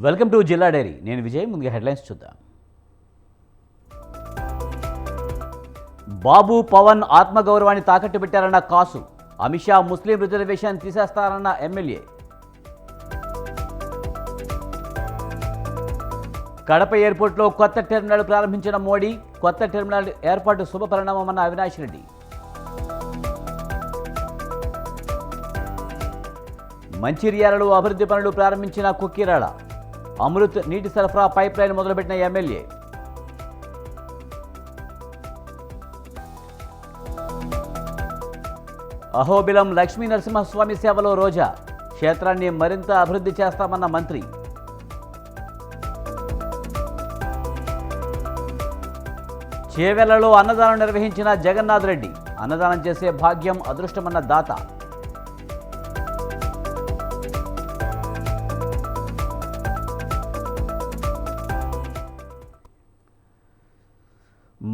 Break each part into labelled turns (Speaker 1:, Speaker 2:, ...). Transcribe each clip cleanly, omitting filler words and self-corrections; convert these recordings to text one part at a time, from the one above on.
Speaker 1: Welcome to జిల్లా dairy. నేను విజయ్. ముందుగా హెడ్లైన్స్ చూద్దాం. బాబు పవన్ ఆత్మగౌరవాన్ని తాకట్టు పెట్టారన్న కాసు. అమిత్ షా ముస్లిం రిజర్వేషన్ తీసేస్తారన్న ఎమ్మెల్యే. కడప ఎయిర్పోర్ట్లో కొత్త టెర్మినల్ ప్రారంభించిన మోడీ. కొత్త టెర్మినల్ ఏర్పాటు శుభపరిణామమన్న అవినాష్ రెడ్డి. మంచిర్యాలలో అభివృద్ధి పనులు ప్రారంభించిన కుక్కిరాడ. అమృత్ నీటి సరఫరా పైప్ లైన్ మొదలుపెట్టిన ఎమ్మెల్యే. అహోబిలం లక్ష్మీ నరసింహస్వామి సేవలో రోజా. క్షేత్రాన్ని మరింత అభివృద్ధి చేస్తామన్న మంత్రి. చేవెళ్లలో అన్నదానం నిర్వహించిన జగన్నాథ్ రెడ్డి. అన్నదానం చేసే భాగ్యం అదృష్టమన్న దాత.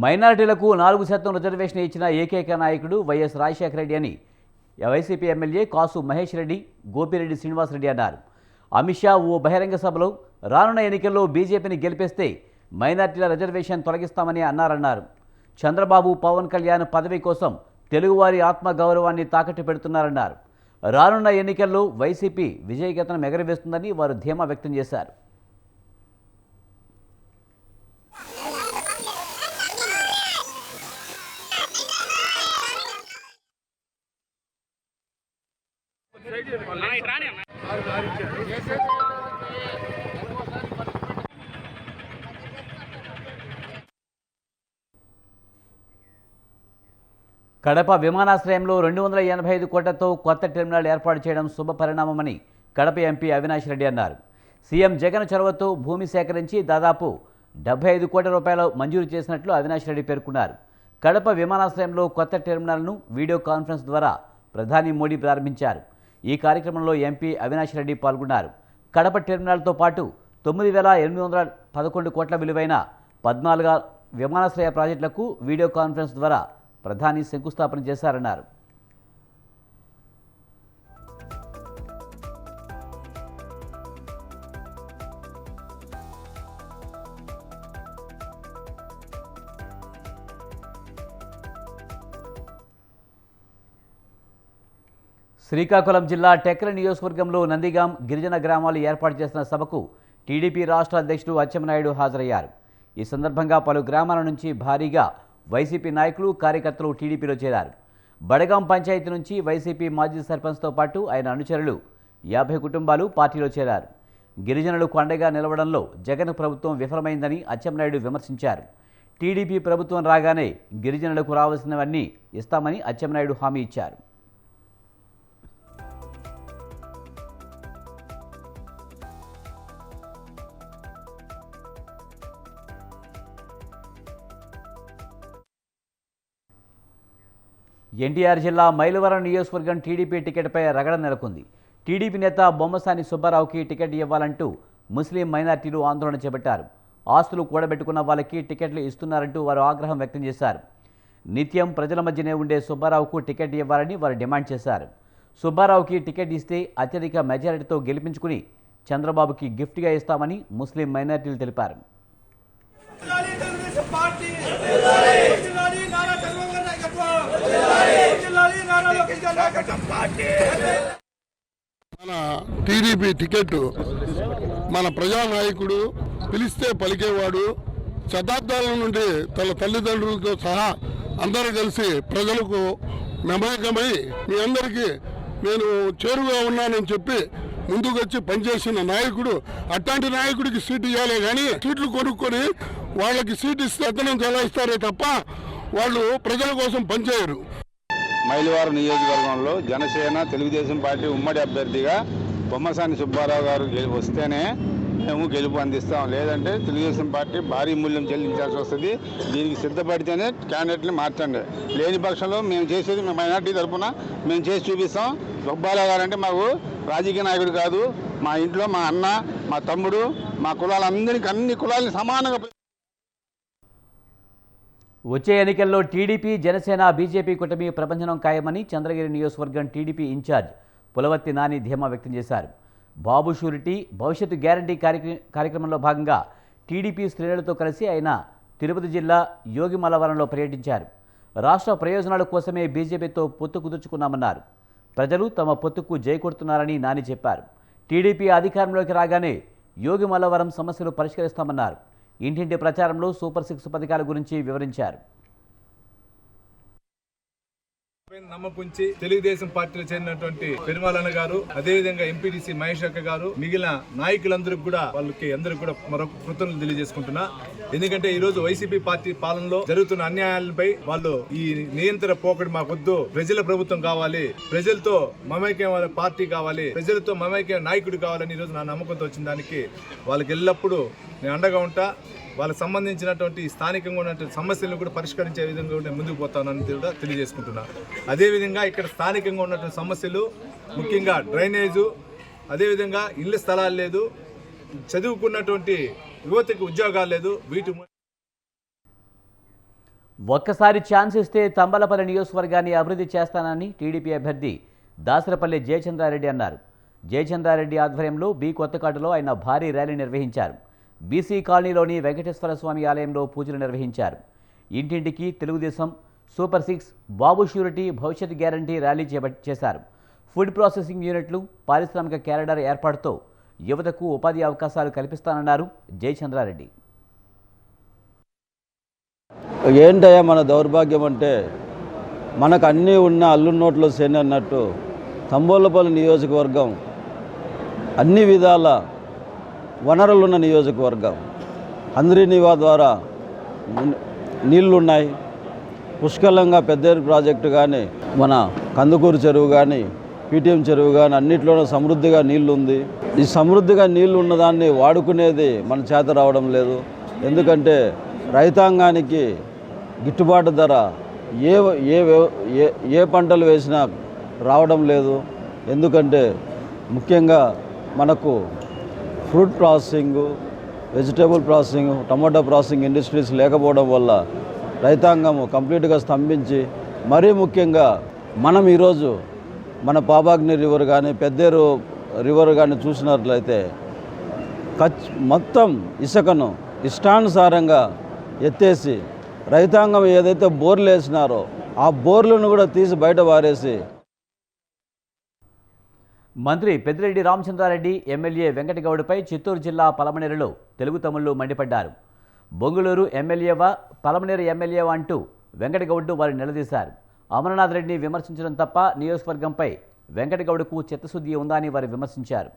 Speaker 1: మైనారిటీలకు 4% రిజర్వేషన్ ఇచ్చిన ఏకైక నాయకుడు వైఎస్ రాజశేఖర రెడ్డి అని వైసీపీ ఎమ్మెల్యే కాసు మహేష్ రెడ్డి, గోపిరెడ్డి శ్రీనివాసరెడ్డి అన్నారు. అమిత్ షా ఓ బహిరంగ సభలో రానున్న ఎన్నికల్లో బీజేపీని గెలిపిస్తే మైనారిటీల రిజర్వేషన్ తొలగిస్తామని అన్నారన్నారు. చంద్రబాబు, పవన్ కళ్యాణ్ పదవి కోసం తెలుగువారి ఆత్మగౌరవాన్ని తాకట్టు పెడుతున్నారన్నారు. రానున్న ఎన్నికల్లో వైసీపీ విజయగీతం ఎగరవేస్తుందని వారు ధీమా వ్యక్తం చేశారు. కడప విమానాశ్రయంలో 285 కోట్లతో కొత్త టెర్మినల్ ఏర్పాటు చేయడం శుభపరిణామమని కడప ఎంపీ అవినాష్ రెడ్డి అన్నారు. సీఎం జగన్ చొరవతో భూమి సేకరించి దాదాపు 75 కోట్ల రూపాయలు మంజూరు చేసినట్లు అవినాష్ రెడ్డి పేర్కొన్నారు. కడప విమానాశ్రయంలో కొత్త టెర్మినల్ను వీడియో కాన్ఫరెన్స్ ద్వారా ప్రధాని మోడీ ప్రారంభించారు. ఈ కార్యక్రమంలో ఎంపీ అవినాష్ రెడ్డి పాల్గొన్నారు. కడప టెర్మినల్తో పాటు 9,811 కోట్ల విలువైన 14 విమానాశ్రయ ప్రాజెక్టులకు వీడియో కాన్ఫరెన్స్ ద్వారా ప్రధాని శంకుస్థాపన చేశారన్నారు. శ్రీకాకుళం జిల్లా టెక్కలి నియోజకవర్గంలో నందిగాం గిరిజన గ్రామాలు ఏర్పాటు చేసిన సభకు టీడీపీ రాష్ట్ర అధ్యక్షుడు అచ్చెన్నాయుడు హాజరయ్యారు. ఈ సందర్భంగా పలు గ్రామాల నుంచి భారీగా వైసీపీ నాయకులు, కార్యకర్తలు టీడీపీలో చేరారు. బడగాం పంచాయతీ నుంచి వైసీపీ మాజీ సర్పంచ్తో పాటు ఆయన అనుచరులు 50 కుటుంబాలు పార్టీలో చేరారు. గిరిజనులకు అండగా నిలవడంలో జగన్ ప్రభుత్వం విఫలమైందని అచ్చెన్నాయుడు విమర్శించారు. టీడీపీ ప్రభుత్వం రాగానే గిరిజనులకు రావాల్సినవన్నీ ఇస్తామని అచ్చెన్నాయుడు హామీ ఇచ్చారు. ఎన్టీఆర్ జిల్లా మైలవరం నియోజకవర్గం టీడీపీ టికెట్పై రగడ నెలకొంది. టీడీపీ నేత బొమ్మసాని సుబ్బారావుకి టికెట్ ఇవ్వాలంటూ ముస్లిం మైనార్టీలు ఆందోళన చేపట్టారు. ఆస్తులు కూడబెట్టుకున్న వాళ్ళకి టికెట్లు ఇస్తున్నారంటూ వారు ఆగ్రహం వ్యక్తం చేశారు. నిత్యం ప్రజల మధ్యనే ఉండే సుబ్బారావుకు టికెట్ ఇవ్వాలని వారు డిమాండ్ చేశారు. సుబ్బారావుకి టికెట్ ఇస్తే అత్యధిక మెజారిటీతో గెలిపించుకుని చంద్రబాబుకి గిఫ్ట్గా ఇస్తామని ముస్లిం మైనార్టీలు తెలిపారు.
Speaker 2: మన టీడీపీ టికెట్ మన ప్రజానాయకుడు, పిలిస్తే పలికేవాడు, శతాబ్దాల నుండి తన తల్లిదండ్రులతో సహా అందరూ కలిసి ప్రజలకు మమేకమై మీ అందరికీ నేను చేరుగా ఉన్నానని చెప్పి ముందుకు వచ్చి పనిచేసిన నాయకుడు. అట్లాంటి నాయకుడికి సీటు ఇవ్వాలే కానీ సీట్లు కొనుక్కొని వాళ్ళకి సీటు ఇస్తే అతనం చలాయిస్తారే తప్ప వాళ్ళు ప్రజల కోసం పనిచేయరు.
Speaker 3: మైలవరం నియోజకవర్గంలో జనసేన, తెలుగుదేశం పార్టీ ఉమ్మడి అభ్యర్థిగా బొమ్మసాని సుబ్బారావు గారు వస్తేనే మేము గెలుపు అందిస్తాం. లేదంటే తెలుగుదేశం పార్టీ భారీ మూల్యం చెల్లించాల్సి వస్తుంది. దీనికి సిద్ధపడితేనే క్యాండిడేట్ని మార్చండి. లేని పక్షంలో మేము చేసేది మేము మైనార్టీ తరఫున మేము చేసి చూపిస్తాం. సుబ్బారావు గారు అంటే మాకు రాజకీయ నాయకుడు కాదు. మా ఇంట్లో మా అన్న, మా తమ్ముడు, మా కులాలందరికీ అన్ని కులాలని సమానంగా.
Speaker 1: వచ్చే ఎన్నికల్లో టీడీపీ, జనసేన, బీజేపీ కూటమి ప్రపంచనం ఖాయమని చంద్రగిరి నియోజకవర్గం టీడీపీ ఇన్ఛార్జ్ పులవర్తి నాని ధీమా వ్యక్తం చేశారు. బాబు షూరిటీ భవిష్యత్తు గ్యారంటీ కార్యక్రమంలో భాగంగా టీడీపీ శ్రేణులతో కలిసి ఆయన తిరుపతి జిల్లా యోగిమల్లవరంలో పర్యటించారు. రాష్ట్ర ప్రయోజనాల కోసమే బీజేపీతో పొత్తు కుదుర్చుకున్నామన్నారు. ప్రజలు తమ పొత్తుకు జై కొడుతున్నారని నాని చెప్పారు. టీడీపీ అధికారంలోకి రాగానే యోగిమల్లవరం సమస్యలు పరిష్కరిస్తామన్నారు. ఇంటింటి ప్రచారంలో సూపర్ 6 పథకాల గురించి వివరించారు.
Speaker 4: నమ్మపుంచి తెలుగుదేశం పార్టీలో చేరినటువంటి పెరుమాలన్న గారు, అదేవిధంగా ఎంపీటీసీ మహేష్ అక్క గారు, మిగిలిన నాయకులందరికీ కూడా అందరికీ కూడా మరొక కృతజ్ఞతలు తెలియజేసుకుంటున్నా. ఎందుకంటే ఈ రోజు వైసీపీ పార్టీ పాలనలో జరుగుతున్న అన్యాయాలపై వాళ్ళు ఈ నియంత్రణ పోకడి మాకొద్దు, ప్రజల ప్రభుత్వం కావాలి, ప్రజలతో మమైక్యం పార్టీ కావాలి, ప్రజలతో మమైక్యం నాయకుడు కావాలని ఈ రోజు నా నమ్మకంతో వచ్చిన దానికి వాళ్ళకి ఎల్లప్పుడూ నేను అండగా ఉంటా. వాళ్ళకి సంబంధించినటువంటి స్థానికంగా ఉన్నటువంటి సమస్యలను కూడా పరిష్కరించే విధంగా నేను ముందుకు పోతానని కూడా తెలియజేసుకుంటున్నా. అదేవిధంగా ఇక్కడ స్థానికంగా ఉన్నటువంటి సమస్యలు ముఖ్యంగా డ్రైనేజు, అదేవిధంగా ఇళ్ల స్థలాలు లేదు, చదువుకున్నటువంటి యువతకు ఉద్యోగాలు లేదు.
Speaker 1: ఒక్కసారి ఛాన్స్ ఇస్తే తంబలపల్లి నియోజకవర్గాన్ని అభివృద్ధి చేస్తానని టీడీపీ అభ్యర్థి దాసరపల్లి జయచంద్రారెడ్డి అన్నారు. జయచంద్రారెడ్డి ఆధ్వర్యంలో బి కొత్తకాటులో ఆయన భారీ ర్యాలీ నిర్వహించారు. బీసీ కాలనీలోని వెంకటేశ్వర స్వామి ఆలయంలో పూజలు నిర్వహించారు. ఇంటింటికి తెలుగుదేశం, సూపర్ 6, బాబు షూరిటీ, భవిష్యత్ గ్యారంటీ ర్యాలీ చేశారు. ఫుడ్ ప్రాసెసింగ్ యూనిట్లు, పారిశ్రామిక క్యారిడార్ ఏర్పాటుతో యువతకు ఉపాధి అవకాశాలు కల్పిస్తానన్నారు జయచంద్రారెడ్డి.
Speaker 5: ఏంటయ్యా మన దౌర్భాగ్యం అంటే, మనకు అన్నీ ఉన్న అల్లున్నోట్లో సేన అన్నట్టు తంబోలపల్లి నియోజకవర్గం అన్ని విధాల వనరులున్న నియోజకవర్గం. అందరినీవా ద్వారా నీళ్లున్నాయి. పుష్కలంగా పెద్దేరు ప్రాజెక్టు కానీ, మన కందుకూరు చెరువు కానీ, పీటీఎం చెరువు కానీ అన్నిట్లోనూ సమృద్ధిగా నీళ్లు ఉంది. ఈ సమృద్ధిగా నీళ్లు ఉన్నదాన్ని వాడుకునేది మన చేత రావడం లేదు. ఎందుకంటే రైతాంగానికి గిట్టుబాటు ధర ఏ పంటలు వేసినా రావడం లేదు. ఎందుకంటే ముఖ్యంగా మనకు fruit processing, vegetable processing, tomato processing industries లేకపోవడం వల్ల రైతాంగం కంప్లీట్గా స్తంభించి, మరీ ముఖ్యంగా మనం ఈరోజు మన పాపాగ్ని రివర్ కానీ, పెద్దేరు రివర్ కానీ చూసినట్లయితే మొత్తం ఇసుకను ఇష్టానుసారంగా ఎత్తేసి రైతాంగం ఏదైతే బోర్లు వేసినారో ఆ బోర్లను కూడా తీసి బయట పారేసి.
Speaker 1: మంత్రి పెద్దిరెడ్డి రామచంద్రారెడ్డి ఎమ్మెల్యే వెంకటగౌడ్పై చిత్తూరు జిల్లా పలమనేరులో తెలుగు తమ్ముళ్లు మండిపడ్డారు. బొంగుళూరు ఎమ్మెల్యేవా, పలమనేరు ఎమ్మెల్యేవా అంటూ వెంకటగౌడ్ వారిని నిలదీశారు. అమరనాథ్ రెడ్డిని విమర్శించడం తప్ప నియోజకవర్గంపై వెంకటగౌడ్కు చిత్తశుద్ధి ఉందా అని వారు విమర్శించారు.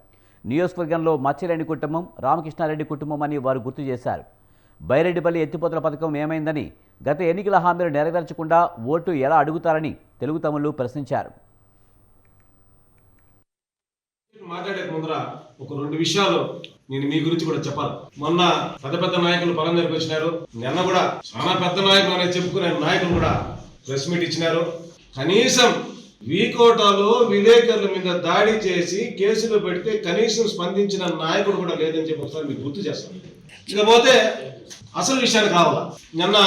Speaker 1: నియోజకవర్గంలో మచ్చిరెడ్డి కుటుంబం, రామకృష్ణారెడ్డి కుటుంబం అని వారు గుర్తు చేశారు. బైరెడ్డిపల్లి ఎత్తిపోతల పథకం ఏమైందని, గత ఎన్నికల హామీలు నెరవేర్చకుండా ఓటు ఎలా అడుగుతారని తెలుగు తమ్ముళ్లు ప్రశ్నించారు.
Speaker 6: మాట్లాడే ముందర ఒక 2 విషయాలు నేను మీ గురించి కూడా చెప్పాలి. మొన్న పెద్ద నాయకులు పలమనేరుకు వచ్చినారు. నిన్న కూడా చాలా పెద్ద నాయకులు అనేది చెప్పుకునే నాయకులు కూడా ప్రెస్ మీట్ ఇచ్చినారు. కనీసం వీకోటాలో విలేకరుల మీద దాడి చేసి కేసులు పెడితే కనీసం స్పందించిన నాయకుడు కూడా లేదని చెప్పి ఒకసారి మీకు గుర్తు చేస్తాను. ఇకపోతే అసలు విషయానికి కావాలా. నిన్న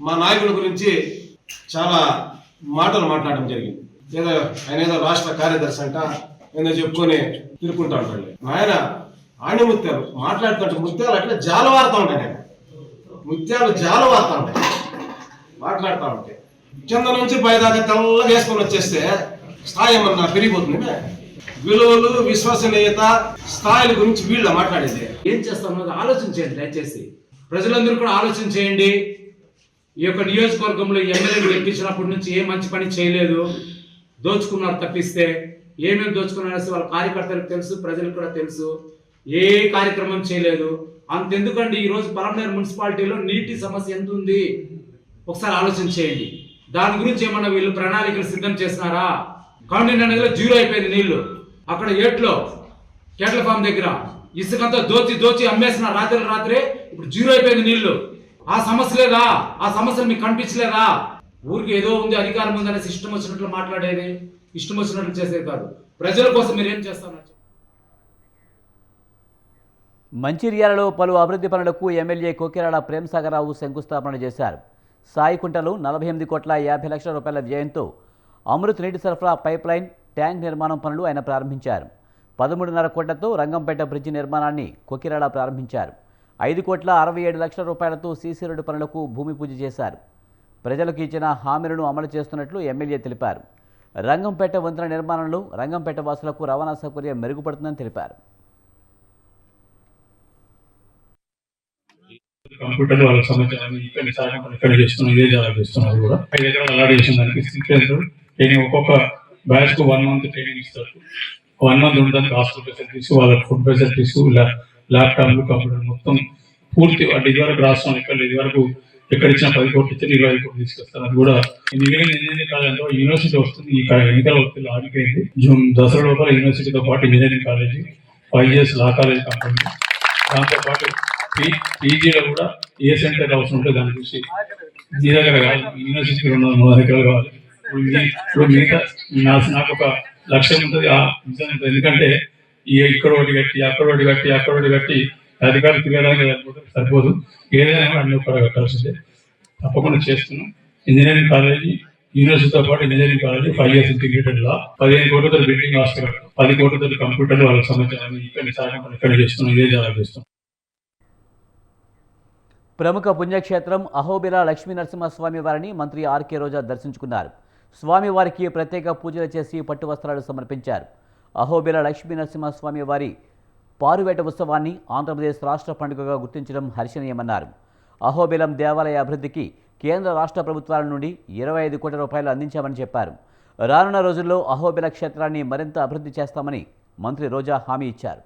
Speaker 6: మా నాయకుడి గురించి చాలా మాటలు మాట్లాడడం జరిగింది. ఆయన ఏదో రాష్ట్ర కార్యదర్శి అంట ఏదో చెప్పుకొని తిరుక్కుంటా ఉంటాడు. ఆయన ఆణిముత్యాలు మాట్లాడుతుంటే ముత్యాలు అట్లా జాలవారుతా ఉంటాయి. ఆయన ముత్యాలు జాలవారుతా ఉంటాయి మాట్లాడుతూ ఉంటే. కింద నుంచి పైదాకా తెల్లగా వేసుకొని వచ్చేస్తే స్థాయి ఏమన్నా పెరిగిపోతుంది. విలువలు, విశ్వసనీయత, స్థాయిల గురించి వీళ్ళ మాట్లాడేది.
Speaker 7: ఏం చేస్తామో ఆలోచన చేయండి. దయచేసి ప్రజలందరూ కూడా ఆలోచన చేయండి. ఈ యొక్క నియోజకవర్గంలో ఎమ్మెల్యేలు గెలిపించినప్పటి నుంచి ఏ మంచి పని చేయలేదు, దోచుకున్నారు. తప్పిస్తే ఏమేమి దోచుకున్నారో వాళ్ళ కార్యకర్తలకు తెలుసు, ప్రజలకు కూడా తెలుసు. ఏ కార్యక్రమం చేయలేదు. అంతెందుకండి, ఈరోజు పలమనేరు మున్సిపాలిటీలో నీటి సమస్య ఎంత ఉంది ఒకసారి ఆలోచన చేయండి. దాని గురించి ఏమన్నా వీళ్ళు ప్రణాళికలు సిద్ధం చేస్తున్నారా? కౌండిన నదిలో 0 అయిపోయింది నీళ్లు. అక్కడ ఏట్లో కేట్ల ఫామ్ దగ్గర ఇసుకంతా దోచి అమ్మేసిన రాత్రే ఇప్పుడు 0 అయిపోయింది నీళ్లు. ఆ సమస్య లేదా? ఆ సమస్యలు మీకు కనిపించలేదా? ఊరికి ఏదో ఉంది, అధికారం ఉందనేసి ఇష్టం వచ్చినట్లు మాట్లాడేది, ఇష్టం వచ్చినట్లు చేసేది కాదు. ప్రజల కోసం మీరు ఏం చేస్తున్నారు?
Speaker 1: మంచిర్యాలలో పలు అభివృద్ధి పనులకు ఎమ్మెల్యే కోకిరాల ప్రేమసాగరరావు శంకుస్థాపన చేశారు. సాయికుంటలో 48,50,00,000 రూపాయల వ్యయంతో అమృత్ నీటి సరఫరా పైప్ లైన్, ట్యాంక్ నిర్మాణం పనులు ఆయన ప్రారంభించారు. 13.5 కోట్లతో రంగంపేట బ్రిడ్జి నిర్మాణాన్ని కొకిరాడ ప్రారంభించారు. 5,67,00,000 రూపాయలతో సీసీ రోడ్డు పనులకు భూమి పూజ చేశారు. ప్రజలకు ఇచ్చిన హామీలను అమలు చేస్తున్నట్లు ఎమ్మెల్యే తెలిపారు. రంగంపేట వంతెన నిర్మాణంలో రంగంపేట వాసులకు రవాణా సౌకర్యం మెరుగుపడుతుందని తెలిపారు.
Speaker 8: కంప్యూటర్ వాళ్ళకి సమాచారాన్ని ఇక్కడ చేస్తున్నాం, ఇదే జాబ్ చేస్తున్నారు కూడా 5 ఎకరాలు అలాట్ చేసిన దానికి ట్రైనింగ్ ఒక్కొక్క బ్యాచ్ కు 1 మంత్ ట్రైనింగ్ ఇస్తారు. 1 మంత్ ఉండడానికి హాస్టల్ ఫెసిలిటీస్, వాళ్ళకి ఫుడ్ ఫెసిలిటీస్, ల్యాప్టాప్లు, కంప్యూటర్ మొత్తం పూర్తి అంటే ఇదివరకు రాష్ట్రం ఇదివరకు ఎక్కడ ఇచ్చిన 10 కోట్లు ఇచ్చారు, 25 కోట్లు తీసుకొస్తారు. అది కూడా ఇంజనీరింగ్ కాలేజ్ యూనివర్సిటీ వస్తుంది. ఈ ఎన్నికల వస్తుంది ఆగిపోయింది. జూన్ దసరా లోపల యూనివర్సిటీతో పాటు engineering college, 5 years law college company, దాంతో పాటు పీజీలో కూడా ఏ సెంటర్ అవసరం ఉంటే దాన్ని చూసి మీ దగ్గర కాదు, యూనివర్సిటీకి 200 ఎకరాలు కావాలి. ఇప్పుడు మిగతా నాకు ఒక లక్ష్యం ఉంటుంది, ఎందుకంటే ఇక్కడ ఒకటి కట్టి అక్కడ ఒకటి కట్టి అధికారులు తిరగడానికి సరిపోదు. ఏదైనా అన్ని కూడా కట్టాల్సిందే. తప్పకుండా చేస్తున్నాం. ఇంజనీరింగ్ కాలేజీ, యూనివర్సిటీతో పాటు ఇంజనీరింగ్ కాలేజీ 5 years ఇంటిగ్రేటెడ్ లా, 15 కోట్లతో బిల్డింగ్ హాస్టల్, 10 కోట్లతో కంప్యూటర్లు వాళ్ళకి సమాచారాన్ని ఇక్కడ చేస్తున్నాం, ఇదే జాబ్ చేస్తున్నాం.
Speaker 1: ప్రముఖ పుణ్యక్షేత్రం అహోబిల లక్ష్మీ నరసింహస్వామి వారిని మంత్రి ఆర్కే రోజా దర్శించుకున్నారు. స్వామివారికి ప్రత్యేక పూజలు చేసి పట్టు వస్త్రాలు సమర్పించారు. అహోబిల లక్ష్మీ నరసింహస్వామి వారి పారువేట ఉత్సవాన్ని ఆంధ్రప్రదేశ్ రాష్ట్ర పండుగగా గుర్తించడం హర్షణీయమన్నారు. అహోబిలం దేవాలయ అభివృద్ధికి కేంద్ర రాష్ట్ర ప్రభుత్వాల నుండి 25 కోట్ల రూపాయలు అందించామని చెప్పారు. రానున్న రోజుల్లో అహోబిల క్షేత్రాన్ని మరింత అభివృద్ధి చేస్తామని మంత్రి రోజా హామీ ఇచ్చారు.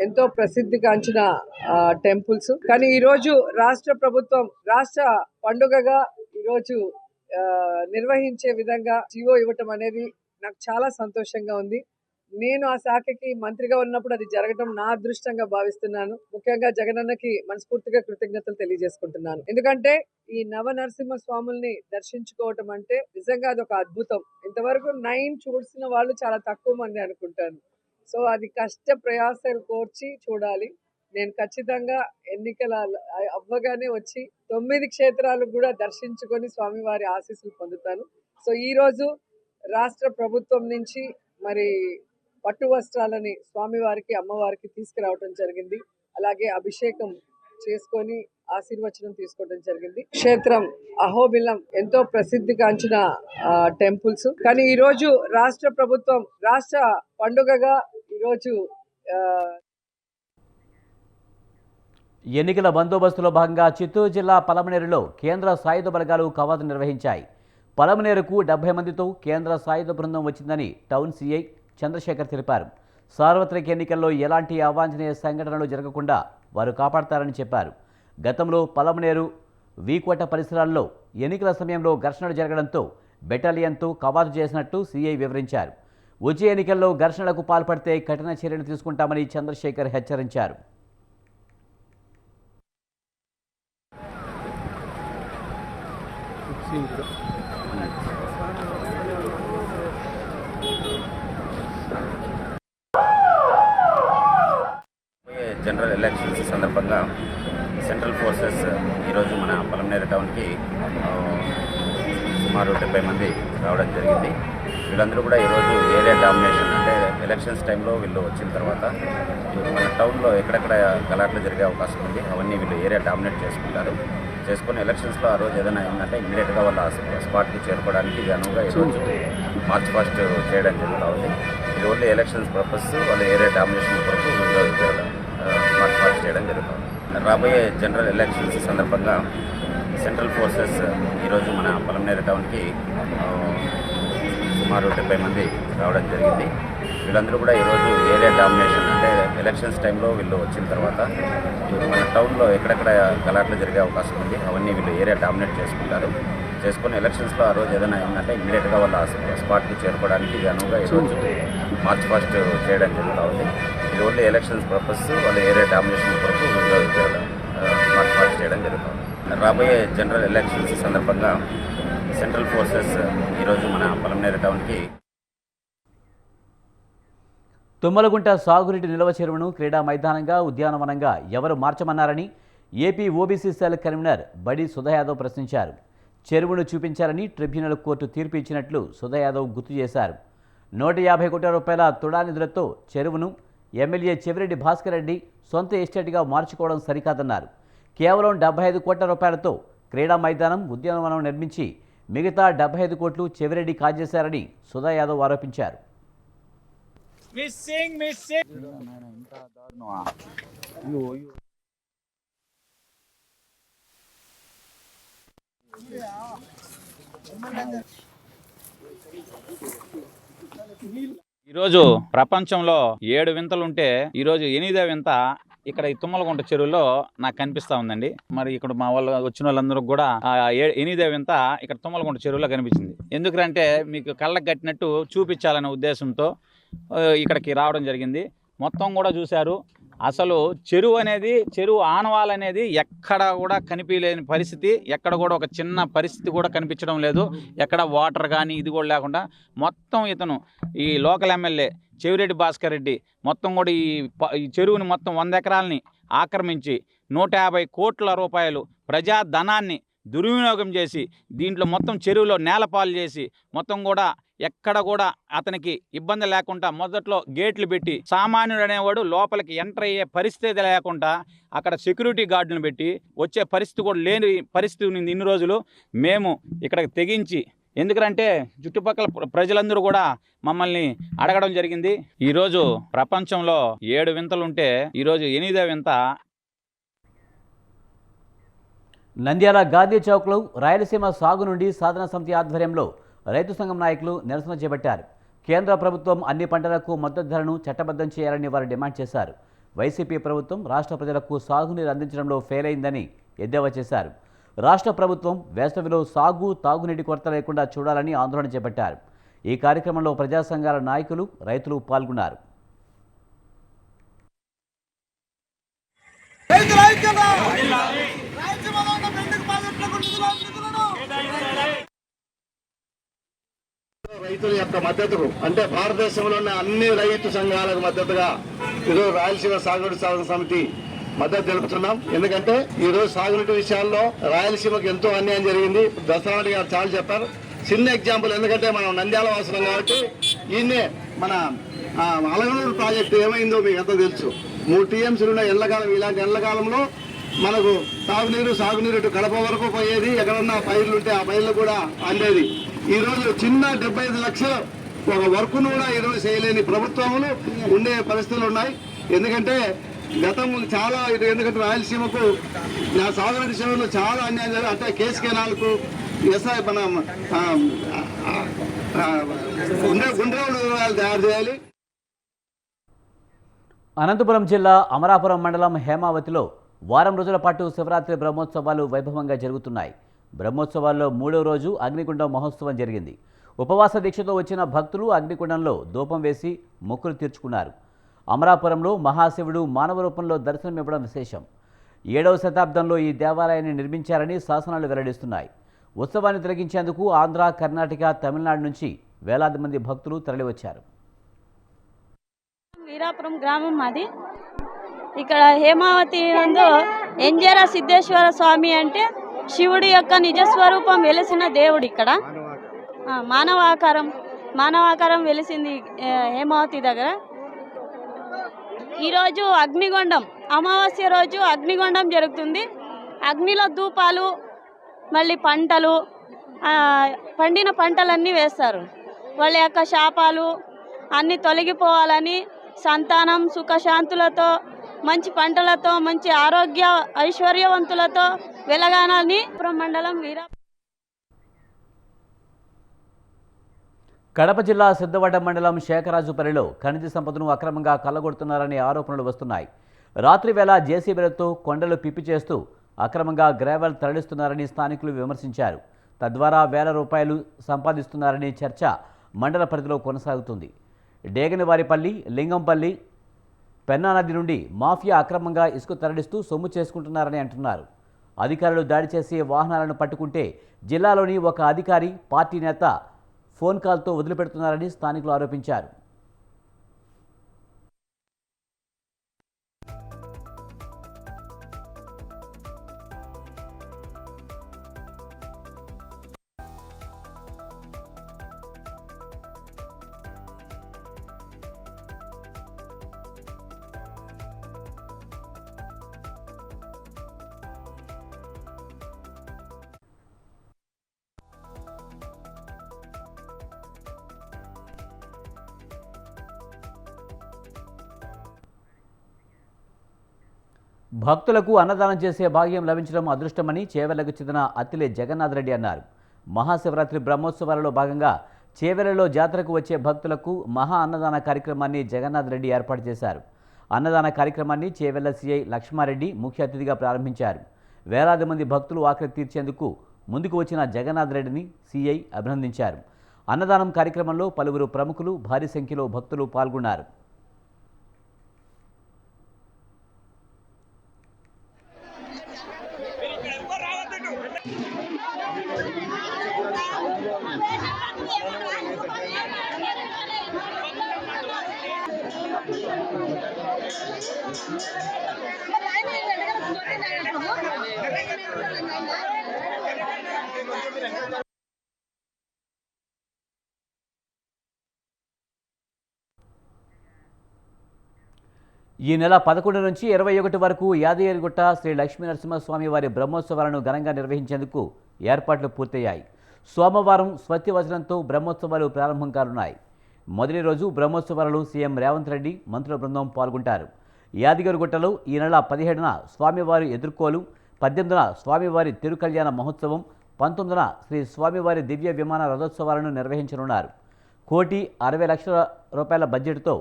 Speaker 9: ఎంతో ప్రసిద్ధిగాంచిన టెంపుల్స్, కానీ ఈ రోజు రాష్ట్ర ప్రభుత్వం రాష్ట్ర పండుగగా ఈరోజు నిర్వహించే విధంగా జీవో ఇవ్వటం అనేది నాకు చాలా సంతోషంగా ఉంది. నేను ఆ శాఖకి మంత్రిగా ఉన్నప్పుడు అది జరగడం నా అదృష్టంగా భావిస్తున్నాను. ముఖ్యంగా జగనన్నకి మనస్ఫూర్తిగా కృతజ్ఞతలు తెలియజేసుకుంటున్నాను. ఎందుకంటే ఈ నవ నరసింహ స్వాముల్ని దర్శించుకోవటం అంటే నిజంగా అది ఒక అద్భుతం. ఇంతవరకు 9 చూసిన వాళ్ళు చాలా తక్కువ మంది అనుకుంటాను. సో అది కష్ట ప్రయాసాలు కోర్చి చూడాలి. నేను ఖచ్చితంగా ఎన్నికల అవ్వగానే వచ్చి 9 క్షేత్రాలు కూడా దర్శించుకొని స్వామివారి ఆశీస్సులు పొందుతాను. సో ఈ రోజు రాష్ట్ర ప్రభుత్వం నుంచి మరి పట్టు వస్త్రాలని స్వామివారికి, అమ్మవారికి తీసుకురావడం జరిగింది. అలాగే అభిషేకం చేసుకొని ఆశీర్వచనం తీసుకోవడం జరిగింది. క్షేత్రం అహోబిలం ఎంతో ప్రసిద్ధిగాంచిన టెంపుల్స్, కానీ ఈ రోజు రాష్ట్ర ప్రభుత్వం రాష్ట్ర పండుగగా ఈరోజు
Speaker 1: ఎన్నికల బందోబస్తులో భాగంగా చిత్తూరు జిల్లా పలమనేరులో కేంద్ర సాయుధ బలగాలు కవాతు నిర్వహించాయి. పలమనేరుకు 70 మందితో కేంద్ర సాయుధ బృందం వచ్చిందని టౌన్ సీఐ చంద్రశేఖర్ తెలిపారు. సార్వత్రిక ఎన్నికల్లో ఎలాంటి అవాంఛనీయ సంఘటనలు జరగకుండా వారు కాపాడతారని చెప్పారు. గతంలో పలమనేరు, వీకోట పరిసరాల్లో ఎన్నికల సమయంలో ఘర్షణలు జరగడంతో బెటాలియన్తో కవాతు చేసినట్టు సీఐ వివరించారు. వచ్చే ఎన్నికల్లో ఘర్షణలకు పాల్పడితే కఠిన చర్యలు తీసుకుంటామని చంద్రశేఖర్ హెచ్చరించారు.
Speaker 10: జనరల్ ఎలక్షన్స్ సందర్భంగా సెంట్రల్ ఫోర్సెస్ ఈరోజు మన పలమనేరు టౌన్కి సుమారు 70 మంది రావడం జరిగింది. వీళ్ళందరూ కూడా ఈరోజు ఏరియా డామినేషన్, అంటే ఎలక్షన్స్ టైంలో వీళ్ళు వచ్చిన తర్వాత మన టౌన్లో ఎక్కడెక్కడ గలాట్లు జరిగే అవకాశం ఉంది, అవన్నీ వీళ్ళు ఏరియా డామినేట్ చేసుకొని ఎలక్షన్స్లో ఆ రోజు ఏదైనా ఏంటంటే ఇమీడియట్గా వాళ్ళ స్పాట్కి చేరుకోవడానికి అనువుగా ఈరోజు మార్చ్ ఫాస్ట్ చేయడం జరుగుతూ ఉంది. ఇది ఓన్లీ ఎలక్షన్స్ పర్పస్, వాళ్ళ ఏరియా డామినేషన్ కొరకు మార్చ్ ఫాస్ట్ చేయడం జరుగుతుంది. రాబోయే జనరల్ ఎలక్షన్స్ సందర్భంగా సెంట్రల్ ఫోర్సెస్ ఈరోజు మన పలమనేరు టౌన్కి సుమారు 70 మంది రావడం జరిగింది. వీళ్ళందరూ కూడా ఈరోజు ఏరియా డామినేషన్, అంటే ఎలక్షన్స్ టైంలో వీళ్ళు వచ్చిన తర్వాత మన టౌన్లో ఎక్కడెక్కడ గలాట్లు జరిగే అవకాశం ఉంది, అవన్నీ వీళ్ళు ఏరియా డామినేట్ చేసుకొని ఎలక్షన్స్లో ఆ రోజు ఏదైనా ఏంటంటే ఇమీడియట్గా వాళ్ళ స్పాట్కి చేరుకోవడానికి అనువుగా ఈరోజు మార్చ్ ఫాస్ట్ చేయడం జరుగుతూ ఉంది. ఇది ఓన్లీ ఎలక్షన్స్ పర్పస్, వాళ్ళ ఏరియా డామినేషన్ కొరకు మార్చ్ ఫాస్ట్ చేయడం జరుగుతుంది. రాబోయే జనరల్ ఎలక్షన్స్ సందర్భంగా సెంట్రల్ ఫోర్సెస్ ఈరోజు మన పలమనేరు టౌన్కి
Speaker 1: తుమ్మలగుంట సాగునీటి నిల్వ చెరువును క్రీడా మైదానంగా, ఉద్యానవనంగా ఎవరు మార్చమన్నారని ఏపీ ఓబీసీ సెల్ కన్వీనర్ బడి సుధా యాదవ్ ప్రశ్నించారు. చెరువును చూపించారని ట్రిబ్యునల్ కోర్టు తీర్పు ఇచ్చినట్లు సుధా యాదవ్ గుర్తు చేశారు. 150 కోట్ల రూపాయల తుడా నిధులతో చెరువును ఎమ్మెల్యే చెవిరెడ్డి భాస్కర్ రెడ్డి సొంత ఎస్టేట్గా మార్చుకోవడం సరికాదన్నారు. కేవలం 75 కోట్ల రూపాయలతో క్రీడా మైదానం, ఉద్యానవనం నిర్మించి మిగతా 75 కోట్లు చెవిరెడ్డి కాజేశారని సుధా యాదవ్ ఆరోపించారు.
Speaker 11: ఈరోజు ప్రపంచంలో 7 వింతలుంటే ఈరోజు 8వ వింత ఇక్కడ ఈ తుమ్మలగుంట చెరువులో నాకు కనిపిస్తా ఉందండి. మరి ఇక్కడ మా వాళ్ళు వచ్చిన వాళ్ళందరూ కూడా 8వ వింత ఇక్కడ తుమ్మలగుంట చెరువులో కనిపించింది. ఎందుకంటే మీకు కళ్ళకు కట్టినట్టు చూపించాలనే ఉద్దేశంతో ఇక్కడికి రావడం జరిగింది. మొత్తం కూడా చూశారు. అసలు చెరువు ఆనవాలనేది ఎక్కడ కూడా కనిపించలేని పరిస్థితి, ఎక్కడ కూడా ఒక చిన్న పరిస్థితి కూడా కనిపించడం లేదు. ఎక్కడ వాటర్ కానీ ఇది కూడా లేకుండా మొత్తం ఇతను ఈ లోకల్ ఎమ్మెల్యే చెవిరెడ్డి భాస్కర్ రెడ్డి మొత్తం కూడా ఈ చెరువుని మొత్తం 100 ఎకరాలని ఆక్రమించి 150 కోట్ల రూపాయలు ప్రజాధనాన్ని దుర్వినియోగం చేసి దీంట్లో మొత్తం చెరువులో నేలపాలు చేసి మొత్తం కూడా ఎక్కడ కూడా అతనికి ఇబ్బంది లేకుండా మొదట్లో గేట్లు పెట్టి సామాన్యుడు అనేవాడు లోపలికి ఎంటర్ అయ్యే పరిస్థితి లేకుండా అక్కడ సెక్యూరిటీ గార్డులను పెట్టి వచ్చే పరిస్థితి కూడా లేని పరిస్థితి ఉంది. ఇన్ని రోజులు మేము ఇక్కడికి తెగించి, ఎందుకంటే చుట్టుపక్కల ప్రజలందరూ కూడా మమ్మల్ని అడగడం జరిగింది. ఈరోజు ప్రపంచంలో 7 వింతలుంటే ఈరోజు 8వ వింత.
Speaker 1: నంద్యాల గాంధీ చౌక్లో రాయలసీమ సాగు నుండి సాధన సమితి ఆధ్వర్యంలో రైతు సంఘం నాయకులు నిరసన చేపట్టారు. కేంద్ర ప్రభుత్వం అన్ని పంటలకు మద్దతు ధరను చట్టబద్ధం చేయాలని వారు డిమాండ్ చేశారు. వైసీపీ ప్రభుత్వం రాష్ట్ర ప్రజలకు సాగునీరు అందించడంలో ఫెయిల్ అయిందని ఎద్దేవా చేశారు. రాష్ట్ర ప్రభుత్వం వేసవిలో సాగు, తాగునీటి కొరత లేకుండా చూడాలని ఆందోళన చేపట్టారు. ఈ కార్యక్రమంలో ప్రజా సంఘాల నాయకులు, రైతులు పాల్గొన్నారు.
Speaker 2: రైతుల యొక్క మద్దతుకు, అంటే భారతదేశంలో ఉన్న అన్ని రైతు సంఘాలకు మద్దతుగా ఈరోజు రాయలసీమ సాగునీటి సాధన సమితి మద్దతు తెలుపుతున్నాం. ఎందుకంటే ఈ రోజు సాగునీటి విషయాల్లో రాయలసీమకు ఎంతో అన్యాయం జరిగింది. దసరా గారు చాలా చెప్పారు. చిన్న ఎగ్జాంపుల్, ఎందుకంటే మనం నంద్యాల వాసులం కాబట్టి ఈయనే మన అలగనూరు ప్రాజెక్టు ఏమైందో మీకు ఎంతో తెలుసు. 3 టీఎంసీలు ఉన్న ఎండాకాలం, ఇలాంటి ఎండాకాలంలో మనకు తాగునీరు, సాగునీరు ఇటు కడప వరకు పోయేది. ఎక్కడన్నా పైర్లు ఉంటే ఆ పైర్లు కూడా అందేది. ఈ రోజు చిన్న 75 లక్షల ఒక వర్క్ను కూడా ఈరోజు చేయలేని ప్రభుత్వములు ఉండే పరిస్థితులు ఉన్నాయి. ఎందుకంటే గతంలో చాలా, ఎందుకంటే రాయలసీమకు నా సాగునీటి విషయంలో చాలా అన్యాయం జరిగింది. అంటే కేసు కెనాల్కు ఎస్ఐ మన గుండ్రవులు తయారు చేయాలి.
Speaker 1: అనంతపురం జిల్లా అమరాపురం మండలం హేమావతిలో వారం రోజుల పాటు శివరాత్రి బ్రహ్మోత్సవాలు వైభవంగా జరుగుతున్నాయి. బ్రహ్మోత్సవాల్లో 3వ రోజు అగ్నిగుండం మహోత్సవం జరిగింది. ఉపవాస దీక్షతో వచ్చిన భక్తులు అగ్నిగుండంలో ధూపం వేసి మొక్కులు తీర్చుకున్నారు. అమరాపురంలో మహాశివుడు మానవ రూపంలో దర్శనమివ్వడం విశేషం. 7వ శతాబ్దంలో ఈ దేవాలయాన్ని నిర్మించారని శాసనాలు వెల్లడిస్తున్నాయి. ఉత్సవాన్ని తిలకించేందుకు ఆంధ్ర, కర్ణాటక, తమిళనాడు నుంచి వేలాది మంది భక్తులు తరలివచ్చారు.
Speaker 12: వీరాపురం గ్రామం మాది. ఇక్కడ హేమావతి నందు ఎంజేర సిద్ధేశ్వర స్వామి అంటే శివుడి యొక్క నిజస్వరూపం వెలిసిన దేవుడు. ఇక్కడ మానవాకారం వెలిసింది హేమావతి దగ్గర. ఈరోజు అగ్నిగుండం, అమావాస్య రోజు అగ్నిగుండం జరుగుతుంది. అగ్నిలో ధూపాలు, మళ్ళీ పంటలు, పండిన పంటలన్నీ వేస్తారు. వాళ్ళ యొక్క శాపాలు అన్నీ తొలగిపోవాలని, సంతానం సుఖశాంతులతో, మంచి పంటలతో, మంచి ఆరోగ్య ఐశ్వర్యవంతులతో వెలగాలని మండలం
Speaker 1: కడప జిల్లా సిద్ధవడ్డ మండలం శేఖరాజుపల్లిలో ఖనిజ సంపదను అక్రమంగా కల్లగొడుతున్నారనే ఆరోపణలు వస్తున్నాయి. రాత్రి వేళ జేసీబీలతో కొండలు పిప్పి చేస్తూ అక్రమంగా గ్రావెల్ తరలిస్తున్నారని స్థానికులు విమర్శించారు. తద్వారా వేల రూపాయలు సంపాదిస్తున్నారని చర్చ మండల పరిధిలో కొనసాగుతుంది. డేగనివారిపల్లి, లింగంపల్లి, పెన్నా నది నుండి మాఫియా అక్రమంగా ఇసుక తరలిస్తూ సొమ్ము చేసుకుంటున్నారని అంటున్నారు. అధికారులు దాడి చేసి వాహనాలను పట్టుకుంటే జిల్లాలోని ఒక అధికారి, పార్టీ నేత ఫోన్ కాల్తో వదిలిపెడుతున్నారని స్థానికులు ఆరోపించారు. భక్తులకు అన్నదానం చేసే భాగ్యం లభించడం అదృష్టమని చేవెళ్లకు చెందిన అత్తిలే జగన్నాథ్ రెడ్డి అన్నారు. మహాశివరాత్రి బ్రహ్మోత్సవాలలో భాగంగా చేవెళ్లలో జాతరకు వచ్చే భక్తులకు మహా అన్నదాన కార్యక్రమాన్ని జగన్నాథ్ రెడ్డి ఏర్పాటు చేశారు. అన్నదాన కార్యక్రమాన్ని చేవెళ్ల సిఐ లక్ష్మారెడ్డి ముఖ్య అతిథిగా ప్రారంభించారు. వేలాది మంది భక్తులు ఆకలి తీర్చేందుకు ముందుకు వచ్చిన జగన్నాథ్ రెడ్డిని సిఐ అభినందించారు. అన్నదానం కార్యక్రమంలో పలువురు ప్రముఖులు భారీ సంఖ్యలో భక్తులు పాల్గొన్నారు. ఈ నెల 11 నుంచి 21 వరకు యాదగిరిగుట్ట శ్రీ లక్ష్మీనరసింహస్వామి వారి బ్రహ్మోత్సవాలను ఘనంగా నిర్వహించేందుకు ఏర్పాట్లు పూర్తయ్యాయి. సోమవారం స్వస్తివచనంతో బ్రహ్మోత్సవాలు ప్రారంభం కానున్నాయి. మొదటి రోజు బ్రహ్మోత్సవాలలో సీఎం రేవంత్ రెడ్డి మంత్రుల బృందం పాల్గొంటారు. యాదగిరిగుట్టలో ఈ నెల 17న స్వామివారి ఎదుర్కోలు, 18న స్వామివారి తిరుకల్యాణ మహోత్సవం, 19న శ్రీ స్వామివారి దివ్య విమాన రథోత్సవాలను నిర్వహించనున్నారు. 1,60,00,000 బడ్జెట్తో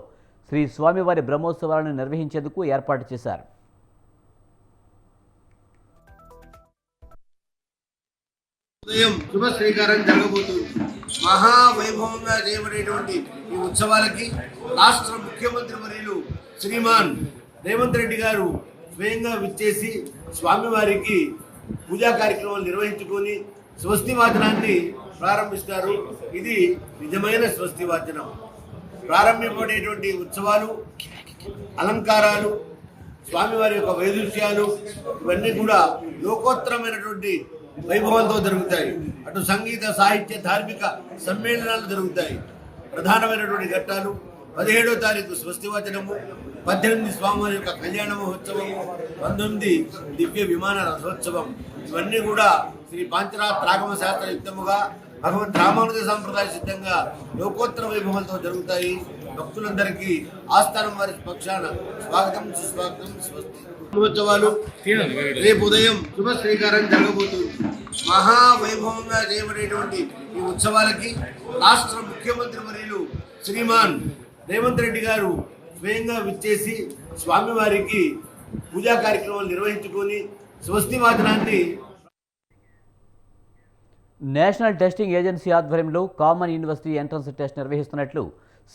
Speaker 1: శ్రీ స్వామివారి బ్రహ్మోత్సవాలను నిర్వహించేందుకు ఏర్పాటు చేశారు.
Speaker 13: ఉదయం శుభ శ్రీకారం జరగబోతుంది. మహావైభవంగా చేయబడేటువంటి ఈ ఉత్సవాలకి రాష్ట్ర ముఖ్యమంత్రి వర్యులు శ్రీమాన్ రేవంత్ రెడ్డి గారు స్వయంగా విచ్చేసి స్వామివారికి పూజా కార్యక్రమాలు నిర్వహించుకొని స్వస్తి వాచనాన్ని ప్రారంభిస్తారు. ఇది నిజమైన స్వస్తి వాచనం. ప్రారంభింపబడేటువంటి ఉత్సవాలు, అలంకారాలు, స్వామివారి యొక్క వైదుష్యాలు ఇవన్నీ కూడా లోకోత్తరమైనటువంటి వైభవంతో జరుగుతాయి. అటు సంగీత, సాహిత్య, ధార్మిక సమ్మేళనాలు జరుగుతాయి. ప్రధానమైనటువంటి ఘట్టాలు 17వ తారీఖు స్వస్తివచనము, 18 స్వామివారి యొక్క కళ్యాణ మహోత్సవము, 19 దివ్య విమాన రథోత్సవం. ఇవన్నీ కూడా శ్రీ పాంచరాత్రాగమ శాస్త్ర యుక్తముగా భగవంత్ రామానుజ సాంప్రదాయ సిద్ధంగా లోకోత్తర వైభవంతో జరుగుతాయి. భక్తులందరికీ ఆస్థానం వారి పక్షాన స్వాగతం, సుస్వాగతం, స్వస్తి. మహోత్సవాలు రేపు ఉదయం శుభ శ్రీకారం జరగబోతుంది. మహావైభవంగా చేయబడేటువంటి ఈ ఉత్సవాలకి రాష్ట్ర ముఖ్యమంత్రి వర్యులు శ్రీమాన్ రేవంత్ రెడ్డి గారు స్వయంగా విచ్చేసి స్వామివారికి పూజా కార్యక్రమాలు నిర్వహించుకొని స్వస్తి వాచనాన్ని
Speaker 1: నేషనల్ టెస్టింగ్ ఏజెన్సీ ఆధ్వర్యంలో కామన్ యూనివర్సిటీ ఎంట్రన్స్ టెస్ట్ నిర్వహిస్తున్నట్లు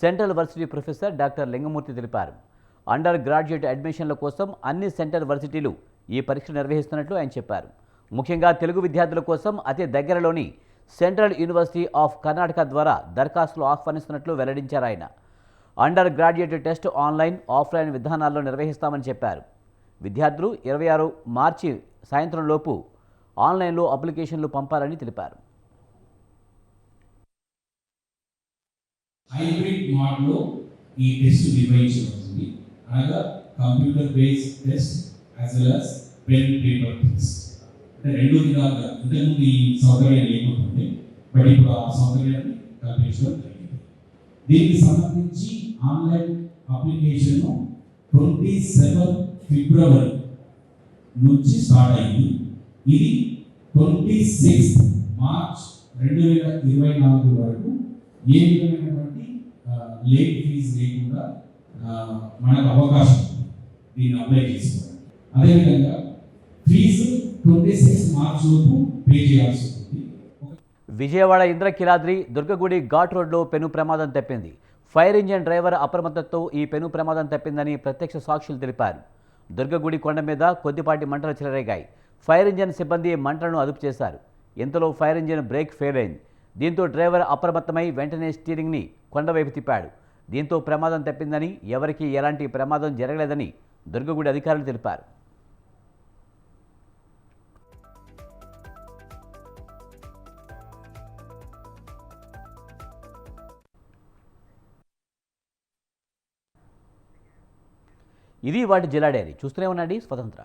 Speaker 1: central varsity professor doctor Lingamurthy తెలిపారు. అండర్ గ్రాడ్యుయేట్ అడ్మిషన్ల కోసం అన్ని సెంట్రల్ వర్సిటీలు ఈ పరీక్ష నిర్వహిస్తున్నట్లు ఆయన చెప్పారు. ముఖ్యంగా తెలుగు విద్యార్థుల కోసం అతి దగ్గరలోని సెంట్రల్ యూనివర్సిటీ ఆఫ్ కర్ణాటక ద్వారా దరఖాస్తులు ఆహ్వానిస్తున్నట్లు వెల్లడించారు ఆయన. Under graduate test online, offline విధానాల్లో నిర్వహిస్తామని చెప్పారు. విద్యార్థులు 26 మార్చి సాయంత్రం లోపు ఆన్లైన్లో అప్లికేషన్లు పంపాలని తెలిపారు.
Speaker 14: హైబ్రిడ్ మోడ్లో ఈ టెస్ట్ నిర్వహించబడుతుంది. అనగా computer based test as well as pen paper test. అంటే రెండు విధాలుగా ఇంతకుముందు ఈ సౌకర్యం లేకపోతుంది, బట్ ఇప్పుడు ఆ సౌకర్యాన్ని కల్పించడం జరిగింది. దీనికి సంబంధించి ఆన్లైన్ అప్లికేషన్ 27 ఫిబ్రవరి నుంచి స్టార్ట్ అయింది. ఇది 26 మార్చ్ 2024 వరకు ఏ విధమైనటువంటి లేట్ ఫీజు లేకుండా మనకు అవకాశం ఉంది దీన్ని అప్లై చేసుకోవడానికి. అదేవిధంగా ఫీజు 26 మార్చ్ లోపు పే చేయాల్సి ఉంటుంది.
Speaker 1: విజయవాడ ఇంద్రకీలాద్రి దుర్గగుడి ఘాట్ రోడ్లో పెను ప్రమాదం తప్పింది. ఫైర్ ఇంజిన్ డ్రైవర్ అప్రమత్తతో ఈ పెను ప్రమాదం తప్పిందని ప్రత్యక్ష సాక్షులు తెలిపారు. దుర్గగుడి కొండ మీద కొద్దిపాటి మంటలు చెలరేగాయి. ఫైర్ ఇంజిన్ సిబ్బంది మంటలను అదుపు చేశారు. ఇంతలో ఫైర్ ఇంజిన్ బ్రేక్ ఫెయిల్ అయింది. దీంతో డ్రైవర్ అప్రమత్తమై వెంటనే స్టీరింగ్ని కొండవైపు తిప్పాడు. దీంతో ప్రమాదం తప్పిందని, ఎవరికీ ఎలాంటి ప్రమాదం జరగలేదని దుర్గగుడి అధికారులు తెలిపారు. ఇది వాటి జిల్లా డైరీ. చూస్తూనే ఉండండి స్వతంత్ర.